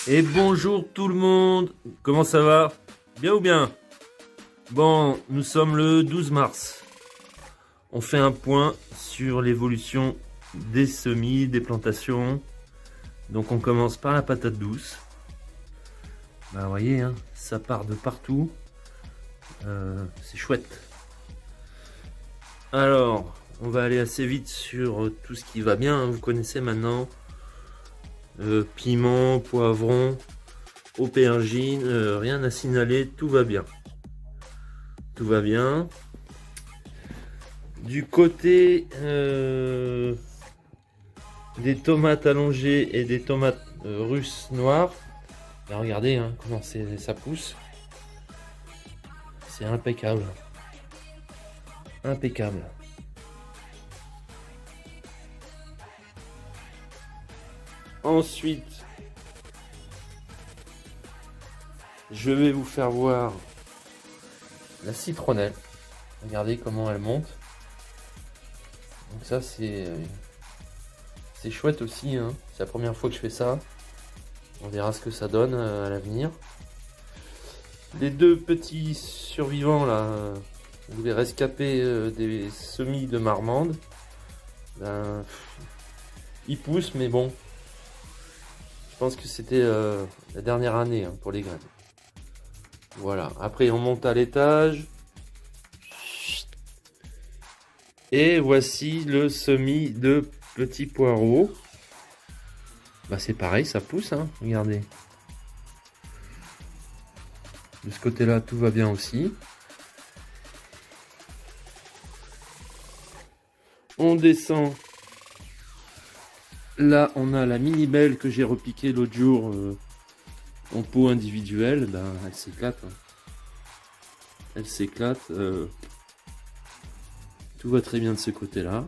Et bonjour tout le monde, comment ça va? Bien ou bien? Bon, nous sommes le 12 mars. On fait un point sur l'évolution des semis, des plantations. Donc on commence par la patate douce. Bah vous voyez, hein, ça part de partout. C'est chouette. Alors, on va aller assez vite sur tout ce qui va bien, hein, vous connaissez maintenant. Piment, poivron, aubergine, rien à signaler, tout va bien. Tout va bien. Du côté des tomates allongées et des tomates russes noires, bah regardez hein, comment ça pousse. C'est impeccable. Impeccable. Ensuite, je vais vous faire voir la citronnelle. Regardez comment elle monte. Donc ça c'est chouette aussi. Hein. C'est la première fois que je fais ça. On verra ce que ça donne à l'avenir. Les deux petits survivants là, les rescapés des semis de marmande, ben, ils poussent mais bon. Je pense que c'était la dernière année hein, pour les graines. Voilà, après on monte à l'étage. Et voici le semis de petits poireaux. Bah c'est pareil, ça pousse, hein, regardez. De ce côté-là, tout va bien aussi. On descend. Là, on a la mini belle que j'ai repiquée l'autre jour en pot individuel. Ben, elle s'éclate. Hein. Elle s'éclate. Tout va très bien de ce côté-là.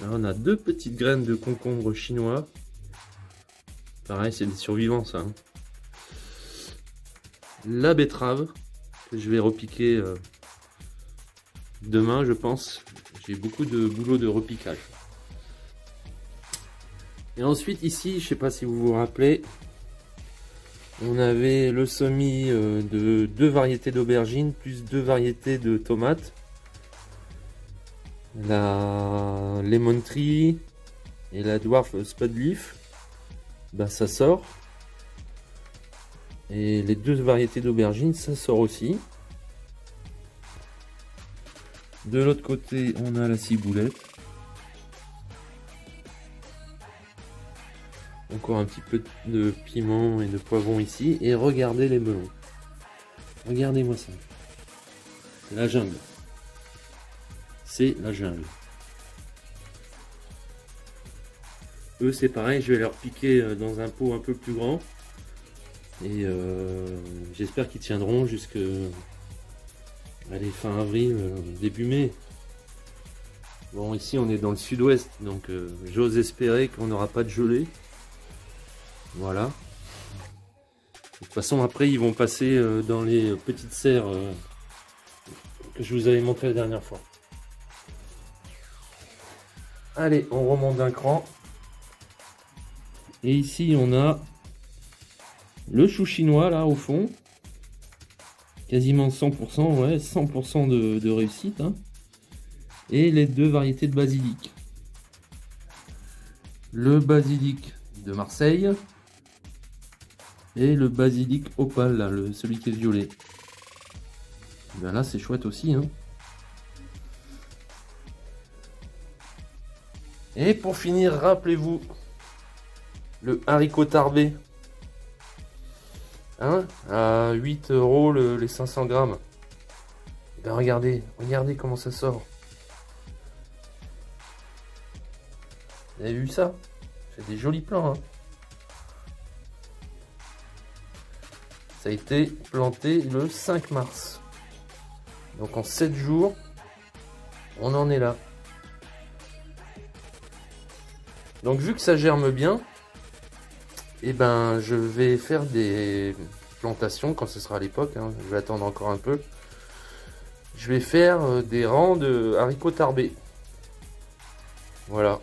Là, on a deux petites graines de concombre chinois. Pareil, c'est des survivants, ça. Hein. La betterave que je vais repiquer demain, je pense. J'ai beaucoup de boulot de repiquage. Et ensuite ici, je sais pas si vous vous rappelez, on avait le semis de deux variétés d'aubergines plus deux variétés de tomates. La Lemon Tree et la Dwarf Spud Leaf. Ben, ça sort. Et les deux variétés d'aubergines, ça sort aussi. De l'autre côté, on a la ciboulette. Encore un petit peu de piment et de poivron ici. Et regardez les melons. Regardez-moi ça. C'est la jungle. C'est la jungle. Eux, c'est pareil. Je vais leur piquer dans un pot un peu plus grand. Et j'espère qu'ils tiendront jusque... Allez, fin avril, début mai. Bon, ici on est dans le sud-ouest, donc j'ose espérer qu'on n'aura pas de gelée. Voilà. De toute façon, après, ils vont passer dans les petites serres que je vous avais montré la dernière fois. Allez, on remonte d'un cran. Et ici, on a le chou chinois, là, au fond. Quasiment 100%, ouais, 100% de réussite. Hein. Et les deux variétés de basilic. Le basilic de Marseille. Et le basilic opale, là, celui qui est violet. Ben là, c'est chouette aussi. Hein. Et pour finir, rappelez-vous, le haricot tarbé. Hein, à 8 € les 500 grammes. Ben regardez comment ça sort. Vous avez vu ça? C'est des jolis plants. Hein. Ça a été planté le 5 mars. Donc en 7 jours, on en est là. Donc vu que ça germe bien, et ben je vais faire des plantations quand ce sera à l'époque. Hein, je vais attendre encore un peu. Je vais faire des rangs de haricots tarbés. Voilà.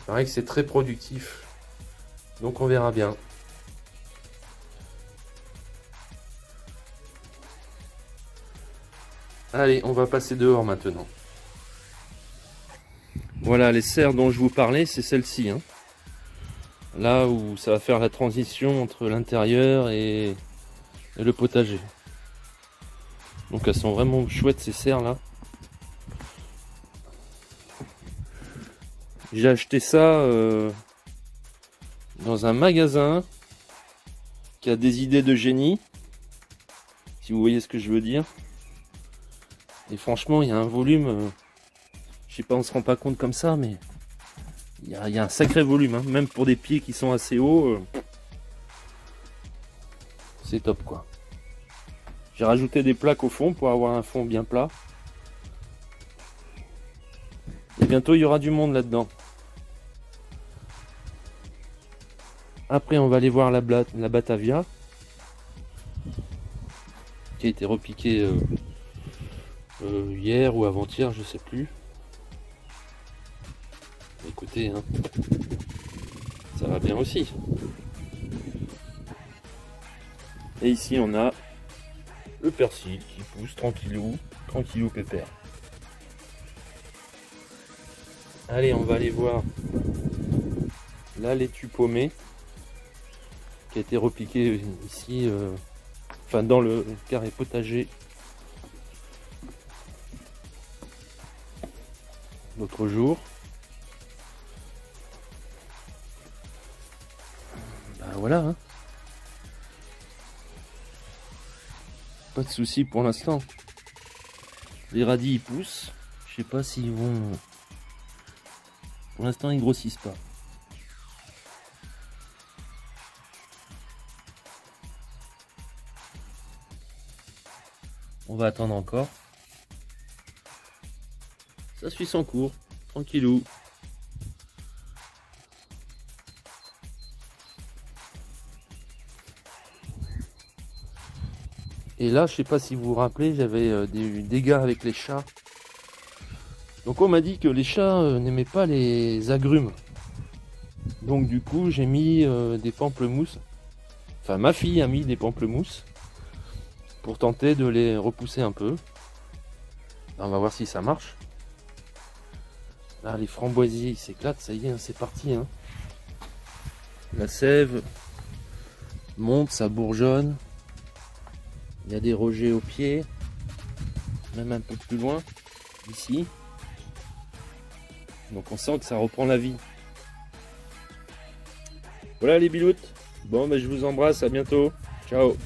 paraît que c'est très productif. Donc on verra bien. Allez, on va passer dehors maintenant. Voilà, les serres dont je vous parlais, c'est celle-ci. Hein. Là où ça va faire la transition entre l'intérieur et le potager. Donc elles sont vraiment chouettes ces serres là. J'ai acheté ça dans un magasin qui a des idées de génie. Si vous voyez ce que je veux dire. Et franchement, il y a un volume... je sais pas, on se rend pas compte comme ça, mais... Il y a un sacré volume, hein, même pour des pieds qui sont assez hauts. C'est top quoi. J'ai rajouté des plaques au fond pour avoir un fond bien plat. Et bientôt il y aura du monde là-dedans. Après on va aller voir la Batavia. Qui a été repiquée hier ou avant-hier, je sais plus. Écoutez, hein, ça va bien aussi. Et ici on a le persil qui pousse tranquillou, tranquillou pépère. Allez, on va aller voir la laitue paumée qui a été repiquée ici, enfin dans le carré potager l'autre jour. Ben voilà, hein. Pas de soucis pour l'instant. Les radis ils poussent. Je sais pas s'ils vont... Pour l'instant ils grossissent pas. On va attendre encore. Ça suit son cours. Tranquillou. Et là, je sais pas si vous vous rappelez, j'avais des dégâts avec les chats. Donc on m'a dit que les chats n'aimaient pas les agrumes. Donc du coup, j'ai mis des pamplemousses. Enfin, ma fille a mis des pamplemousses pour tenter de les repousser un peu. On va voir si ça marche. Là, les framboisiers s'éclatent, ça y est, hein, c'est parti. Hein. La sève monte, ça bourgeonne. Il y a des rejets au pied, même un peu plus loin, ici. Donc on sent que ça reprend la vie. Voilà les biloutes. Bon, ben, je vous embrasse, à bientôt. Ciao.